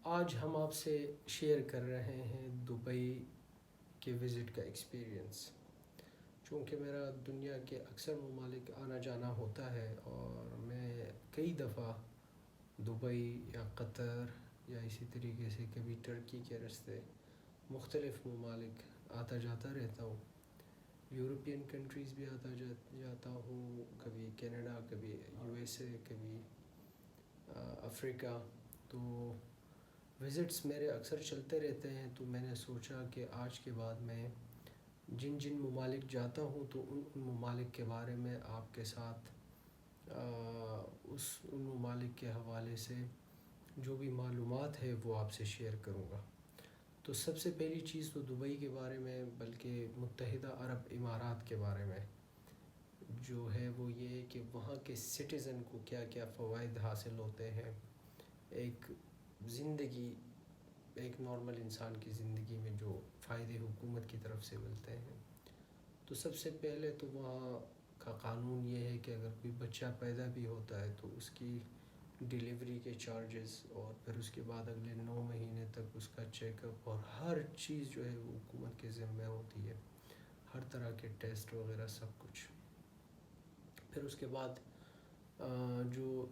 آج ہم آپ سے شیئر کر رہے ہیں دبئی کے وزٹ کا ایکسپیرینس۔ چونکہ میرا دنیا کے اکثر ممالک آنا جانا ہوتا ہے اور میں کئی دفعہ دبئی یا قطر یا اسی طریقے سے کبھی ٹرکی کے راستے مختلف ممالک آتا جاتا رہتا ہوں۔ یورپین کنٹریز بھی آتا جاتا ہوں، کبھی کینیڈا، کبھی یو ایس اے، کبھی افریقہ۔ تو وزٹس میرے اکثر چلتے رہتے ہیں، تو میں نے سوچا کہ آج کے بعد میں جن جن ممالک جاتا ہوں تو ان ممالک کے بارے میں آپ کے ساتھ ان ممالک کے حوالے سے جو بھی معلومات ہے وہ آپ سے شیئر کروں گا۔ تو سب سے پہلی چیز تو دبئی کے بارے میں، بلکہ متحدہ عرب امارات کے بارے میں جو ہے وہ یہ ہے کہ وہاں کے سٹیزن کو کیا کیا فوائد حاصل ہوتے ہیں، ایک نارمل انسان کی زندگی میں جو فائدے حکومت کی طرف سے ملتے ہیں۔ تو سب سے پہلے تو وہاں کا قانون یہ ہے کہ اگر کوئی بچہ پیدا بھی ہوتا ہے تو اس کی ڈیلیوری کے چارجز، اور پھر اس کے بعد اگلے 9 مہینے تک اس کا چیک اپ اور ہر چیز جو ہے وہ حکومت کے ذمہ ہوتی ہے، ہر طرح کے ٹیسٹ وغیرہ سب کچھ۔ پھر اس کے بعد جو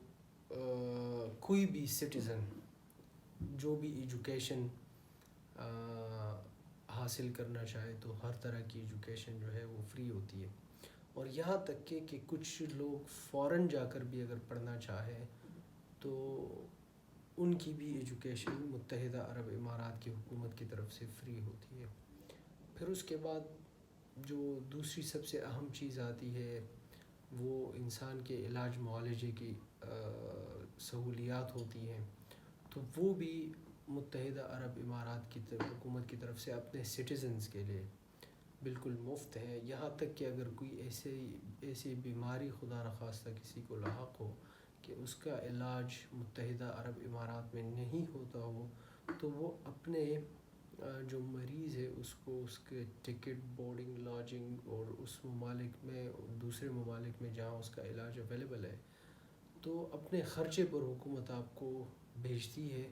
کوئی بھی سٹیزن جو بھی ایجوکیشن حاصل کرنا چاہے تو ہر طرح کی ایجوکیشن جو ہے وہ فری ہوتی ہے، اور یہاں تک کہ کچھ لوگ فورن جا کر بھی اگر پڑھنا چاہیں تو ان کی بھی ایجوکیشن متحدہ عرب امارات کی حکومت کی طرف سے فری ہوتی ہے۔ پھر اس کے بعد جو دوسری سب سے اہم چیز آتی ہے وہ انسان کے علاج معالجے کی سہولیات ہوتی ہیں، تو وہ بھی متحدہ عرب امارات کی حکومت کی طرف سے اپنے سٹیزنز کے لیے بالکل مفت ہیں۔ یہاں تک کہ اگر کوئی ایسی بیماری خدا نخواستہ کسی کو لاحق ہو کہ اس کا علاج متحدہ عرب امارات میں نہیں ہوتا ہو، تو وہ اپنے جو مریض ہے اس کو اس کے ٹکٹ، بورڈنگ، لاجنگ اور اس ممالک میں، دوسرے ممالک میں جہاں اس کا علاج اویلیبل ہے، تو اپنے خرچے پر حکومت آپ کو بھیجتی ہے،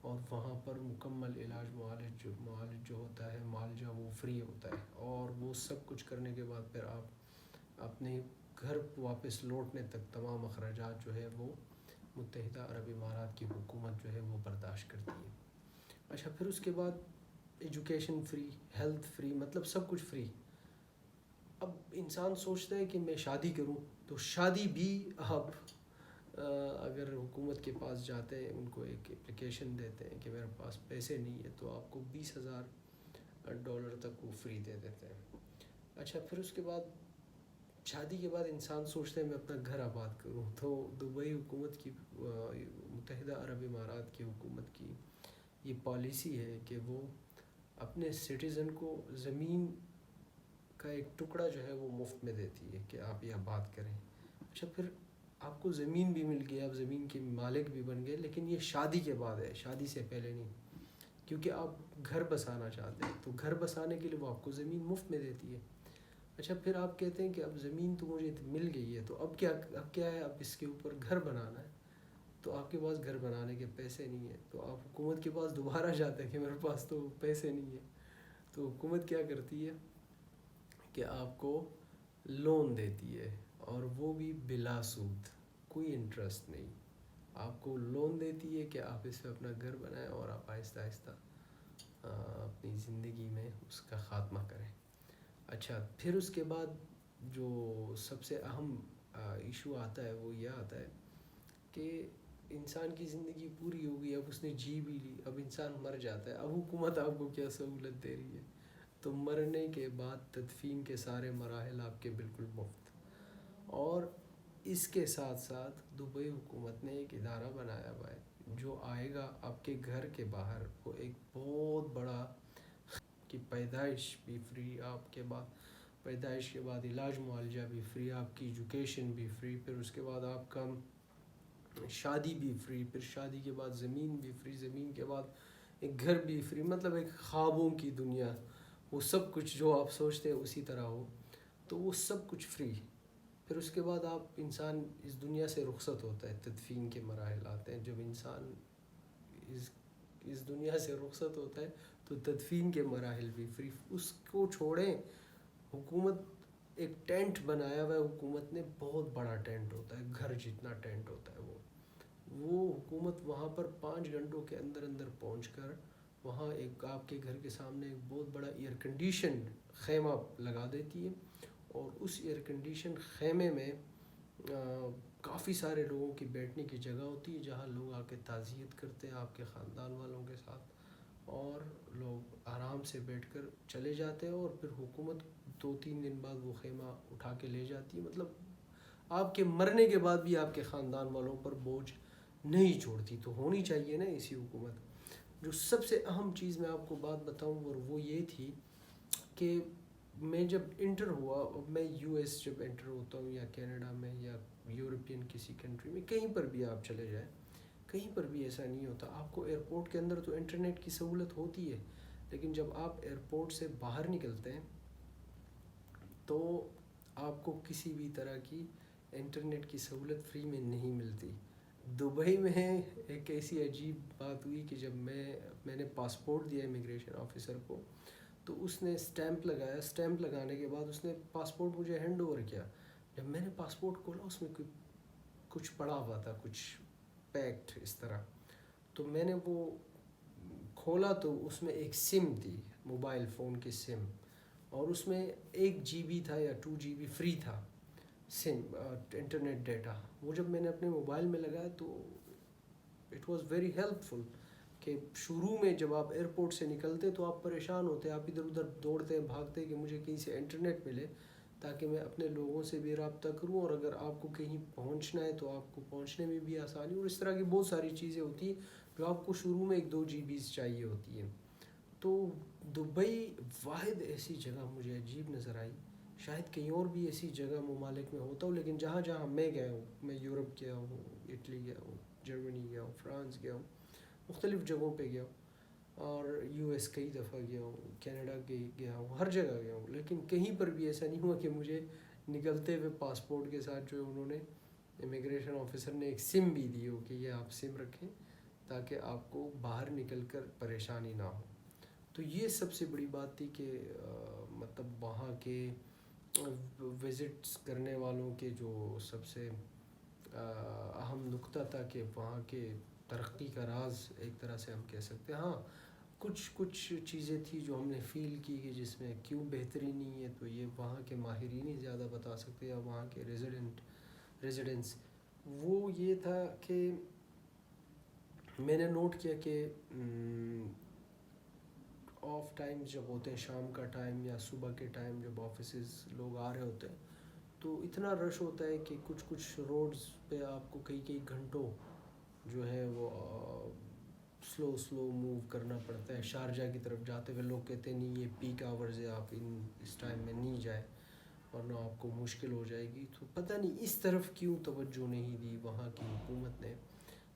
اور وہاں پر مکمل علاج معالج جو ہوتا ہے، معالجہ وہ فری ہوتا ہے، اور وہ سب کچھ کرنے کے بعد پھر آپ اپنے گھر واپس لوٹنے تک تمام اخراجات جو ہے وہ متحدہ عرب امارات کی حکومت جو ہے وہ برداشت کرتی ہے۔ اچھا، پھر اس کے بعد ایجوکیشن فری، ہیلتھ فری، مطلب سب کچھ فری۔ اب انسان سوچتا ہے کہ میں شادی کروں، تو شادی بھی آپ اگر حکومت کے پاس جاتے ہیں، ان کو ایک اپلیکیشن دیتے ہیں کہ میرے پاس پیسے نہیں ہے، تو آپ کو $20,000 تک وہ فری دے دیتے ہیں۔ اچھا، پھر اس کے بعد شادی کے بعد انسان سوچتا ہے میں اپنا گھر آباد کروں، تو دبئی حکومت کی، متحدہ عرب امارات کی حکومت کی یہ پالیسی ہے کہ وہ اپنے سٹیزن کو زمین کا ایک ٹکڑا جو ہے وہ مفت میں دیتی ہے کہ آپ یہ آباد کریں۔ اچھا، پھر آپ کو زمین بھی مل گئی، آپ زمین کے مالک بھی بن گئے، لیکن یہ شادی کے بعد ہے، شادی سے پہلے نہیں، کیونکہ آپ گھر بسانا چاہتے ہیں، تو گھر بسانے کے لیے وہ آپ کو زمین مفت میں دیتی ہے۔ اچھا، پھر آپ کہتے ہیں کہ اب زمین تو مجھے مل گئی ہے، تو اب کیا ہے، اب اس کے اوپر گھر بنانا ہے، تو آپ کے پاس گھر بنانے کے پیسے نہیں ہیں، تو آپ حکومت کے پاس دوبارہ جاتے ہیں کہ میرے پاس تو پیسے نہیں ہیں۔ تو حکومت کیا کرتی ہے کہ آپ کو لون دیتی ہے، اور وہ بھی بلا سود، کوئی انٹرسٹ نہیں، آپ کو لون دیتی ہے کہ آپ اس پہ اپنا گھر بنائیں اور آپ آہستہ آہستہ اپنی زندگی میں اس کا خاتمہ کریں۔ اچھا، پھر اس کے بعد جو سب سے اہم ایشو آتا ہے وہ یہ آتا ہے کہ انسان کی زندگی پوری ہو گئی، اب اس نے جی بھی لی، اب انسان مر جاتا ہے، اب حکومت آپ کو کیا سہولت دے رہی ہے؟ تو مرنے کے بعد تدفین کے سارے مراحل آپ کے بالکل مفت، اور اس کے ساتھ ساتھ دبئی حکومت نے ایک ادارہ بنایا ہوا ہے جو آئے گا آپ کے گھر کے باہر، وہ ایک بہت بڑا کی پیدائش بھی فری، آپ کے بعد پیدائش کے بعد علاج معالجہ بھی فری، آپ کی ایجوکیشن بھی فری، پھر اس کے بعد آپ کا شادی بھی فری، پھر شادی کے بعد زمین بھی فری، زمین کے بعد ایک گھر بھی فری، مطلب ایک خوابوں کی دنیا، وہ سب کچھ جو آپ سوچتے ہیں اسی طرح ہو، تو وہ سب کچھ فری۔ پھر اس کے بعد انسان اس دنیا سے رخصت ہوتا ہے، تدفین کے مراحل آتے ہیں، جب انسان اس اس دنیا سے رخصت ہوتا ہے تو تدفین کے مراحل بھی فری، اس کو چھوڑیں. حکومت ایک ٹینٹ بنایا ہوا ہے، حکومت نے بہت بڑا ٹینٹ ہوتا ہے، گھر جتنا ٹینٹ ہوتا ہے وہ حکومت وہاں پر 5 گھنٹوں کے اندر اندر پہنچ کر وہاں ایک آپ کے گھر کے سامنے ایک بہت بڑا ایئر کنڈیشن خیمہ لگا دیتی ہے، اور اس ایئر کنڈیشن خیمے میں کافی سارے لوگوں کی بیٹھنے کی جگہ ہوتی ہے، جہاں لوگ آ کے تعزیت کرتے ہیں آپ کے خاندان والوں کے ساتھ، اور لوگ آرام سے بیٹھ کر چلے جاتے ہیں، اور پھر حکومت 2-3 دن بعد وہ خیمہ اٹھا کے لے جاتی ہے. مطلب آپ کے مرنے کے بعد بھی آپ کے خاندان والوں پر بوجھ نہیں چھوڑتی. تو ہونی چاہیے نا ایسی حکومت. جو سب سے اہم چیز میں آپ کو بات بتاؤں اور وہ یہ تھی کہ میں جب انٹر ہوا، میں یو ایس جب انٹر ہوتا ہوں یا کینیڈا میں یا یورپین کسی کنٹری میں، کہیں پر بھی آپ چلے جائیں، کہیں پر بھی ایسا نہیں ہوتا. آپ کو ایئرپورٹ کے اندر تو انٹرنیٹ کی سہولت ہوتی ہے، لیکن جب آپ ایئرپورٹ سے باہر نکلتے ہیں تو آپ کو کسی بھی طرح کی انٹرنیٹ کی سہولت فری میں نہیں ملتی. دبئی میں ایک ایسی عجیب بات ہوئی کہ جب میں نے پاسپورٹ دیا امیگریشن آفیسر کو، تو اس نے اسٹیمپ لگایا. اسٹیمپ لگانے کے بعد اس نے پاسپورٹ مجھے ہینڈ اوور کیا. جب میں نے پاسپورٹ کھولا اس میں کچھ پڑا ہوا تھا، کچھ پیکڈ اس طرح. تو میں نے وہ کھولا تو اس میں ایک سم تھی، موبائل فون کی سم، اور اس میں 1 GB تھا یا 2 GB فری تھا سم انٹرنیٹ ڈیٹا. وہ جب میں نے اپنے موبائل میں لگایا تو اٹ واز ویری ہیلپ فل. کہ شروع میں جب آپ ایئرپورٹ سے نکلتے تو آپ پریشان ہوتے، آپ ادھر ادھر دوڑتے بھاگتے کہ مجھے کہیں سے انٹرنیٹ ملے تاکہ میں اپنے لوگوں سے بھی رابطہ کروں، اور اگر آپ کو کہیں پہنچنا ہے تو آپ کو پہنچنے میں بھی آسانی. اور اس طرح کی بہت ساری چیزیں ہوتی ہیں جو آپ کو شروع میں 1-2 GB چاہیے ہوتی ہیں. تو دبئی واحد ایسی جگہ مجھے عجیب نظر آئی. شاید کہیں اور بھی ایسی جگہ ممالک میں ہوتا ہوں، لیکن جہاں جہاں میں گیا ہوں، میں یورپ گیا ہوں، اٹلی گیا ہوں، جرمنی گیا ہوں، فرانس گیا ہوں، مختلف جگہوں پہ گیا ہوں، اور یو ایس کئی دفعہ گیا ہوں، کینیڈا گیا ہوں، ہر جگہ گیا ہوں، لیکن کہیں پر بھی ایسا نہیں ہوا کہ مجھے نکلتے ہوئے پاسپورٹ کے ساتھ جو انہوں نے امیگریشن آفیسر نے ایک سم بھی دی ہو کہ یہ آپ سم رکھیں تاکہ آپ کو باہر نکل کر پریشانی نہ ہو. تو یہ سب سے بڑی بات تھی کہ مطلب وہاں کے وزٹس کرنے والوں کے جو سب سے اہم نقطہ تھا کہ وہاں کے ترقی کا راز ایک طرح سے ہم کہہ سکتے ہیں. ہاں کچھ چیزیں تھی جو ہم نے فیل کی کہ جس میں کیوں بہتری نہیں ہے، تو یہ وہاں کے ماہرین ہی زیادہ بتا سکتے یا وہاں کے ریزیڈنٹس. وہ یہ تھا کہ میں نے نوٹ کیا کہ آف ٹائم جب ہوتے ہیں، شام کا ٹائم یا صبح کے ٹائم جب آفیسز لوگ آ رہے ہوتے ہیں تو اتنا رش ہوتا ہے کہ کچھ روڈز پہ آپ کو کئی گھنٹوں جو ہے وہ سلو موو کرنا پڑتا ہے. شارجہ کی طرف جاتے ہوئے لوگ کہتے ہیں نہیں یہ پیک آورز ہے، آپ اس ٹائم میں نہیں جائیں ورنہ آپ کو مشکل ہو جائے گی. تو پتہ نہیں اس طرف کیوں توجہ نہیں دی وہاں کی حکومت نے.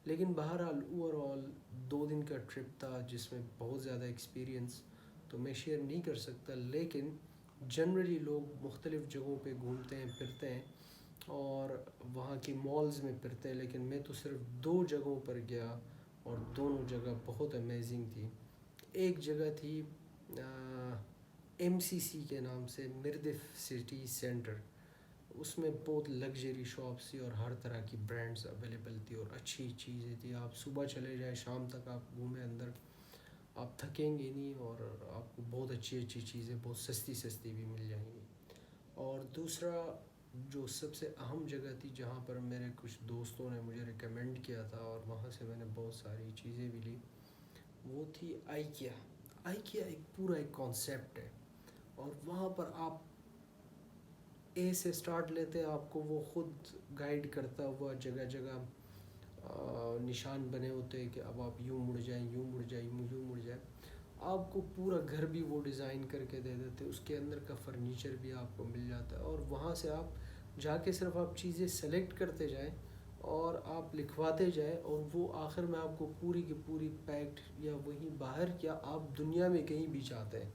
لیکن بہرحال اوور آل 2 دن کا ٹرپ تھا جس میں بہت زیادہ ایکسپیرینس تو میں شیئر نہیں کر سکتا، لیکن جنرلی لوگ مختلف جگہوں پہ گھومتے ہیں پھرتے ہیں اور وہاں کی مالز میں پھرتے ہیں. لیکن میں تو صرف 2 جگہوں پر گیا اور دونوں جگہ بہت امیزنگ تھی. ایک جگہ تھی MCC کے نام سے، مردف سٹی سینٹر. اس میں بہت لگژری شاپس تھی اور ہر طرح کی برانڈز اویلیبل تھی اور اچھی چیزیں تھی. آپ صبح چلے جائیں شام تک آپ گھومیں اندر، آپ تھکیں گے نہیں اور آپ کو بہت اچھی چیزیں بہت سستی بھی مل جائیں گی. اور دوسرا جو سب سے اہم جگہ تھی جہاں پر میرے کچھ دوستوں نے مجھے ریکمینڈ کیا تھا اور وہاں سے میں نے بہت ساری چیزیں بھی لی، وہ تھی آئیکیا. آئیکیا ایک کانسیپٹ ہے اور وہاں پر آپ اے سے سٹارٹ لیتے ہیں، آپ کو وہ خود گائیڈ کرتا ہوا جگہ جگہ نشان بنے ہوتے ہیں کہ اب آپ یوں مڑ جائیں، یوں مڑ جائیں، یوں مڑ جائیں. آپ کو پورا گھر بھی وہ ڈیزائن کر کے دے دیتے، اس کے اندر کا فرنیچر بھی آپ کو مل جاتا ہے اور وہاں سے آپ جا کے صرف آپ چیزیں سلیکٹ کرتے جائیں اور آپ لکھواتے جائیں اور وہ آخر میں آپ کو پوری کی پوری پیکڈ یا وہیں باہر کیا آپ دنیا میں کہیں بھی چاہتے ہیں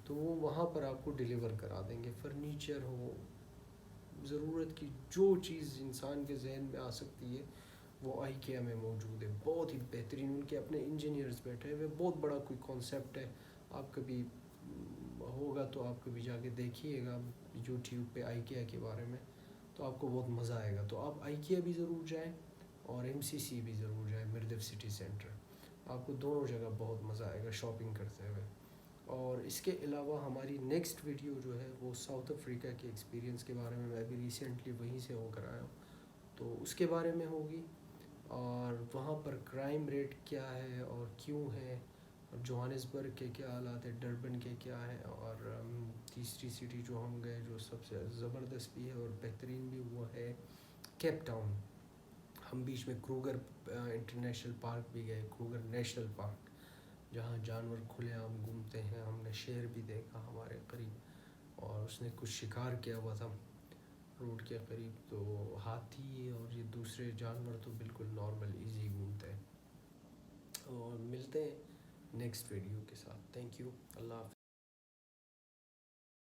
تو وہ وہاں پر آپ کو ڈیلیور کرا دیں گے. فرنیچر ہو، ضرورت کی جو چیز انسان کے ذہن میں آ سکتی ہے وہ آئیکیا میں موجود ہے، بہت ہی بہترین، ان کے اپنے انجینئرز بیٹھے ہوئے، بہت بڑا کوئی کانسیپٹ ہے. آپ کبھی ہوگا تو آپ کبھی جا کے دیکھیے گا یوٹیوب پہ آئیکیا کے بارے میں، تو آپ کو بہت مزہ آئے گا. تو آپ آئیکیا بھی ضرور جائیں اور MCC بھی ضرور جائیں، مردف سٹی سینٹر. آپ کو دونوں جگہ بہت مزہ آئے گا شاپنگ کرتے ہوئے. اور اس کے علاوہ ہماری نیکسٹ ویڈیو جو ہے وہ ساؤتھ افریقہ کے ایکسپیرینس کے بارے میں ابھی ریسنٹلی وہیں سے ہو کر آیا ہوں، تو اس کے بارے میں ہوگی. اور وہاں پر کرائم ریٹ کیا ہے اور کیوں ہے، اور جوہانسبرگ کے کیا حالات ہے، ڈربن کے کیا ہے، اور تیسری سٹی جو ہم گئے جو سب سے زبردست بھی ہے اور بہترین بھی، وہ ہے کیپ ٹاؤن. ہم بیچ میں کروگر انٹرنیشنل پارک بھی گئے، کروگر نیشنل پارک، جہاں جانور کھلے عام گھومتے ہیں. ہم نے شیر بھی دیکھا ہمارے قریب، اور اس نے کچھ شکار کیا ہوا تھا روڈ کے قریب. تو ہاتھی اور یہ دوسرے جانور تو بالکل نارمل ایزی گھومتے ہیں. اور ملتے ہیں نیکسٹ ویڈیو کے ساتھ. Thank you. اللہ حافظ.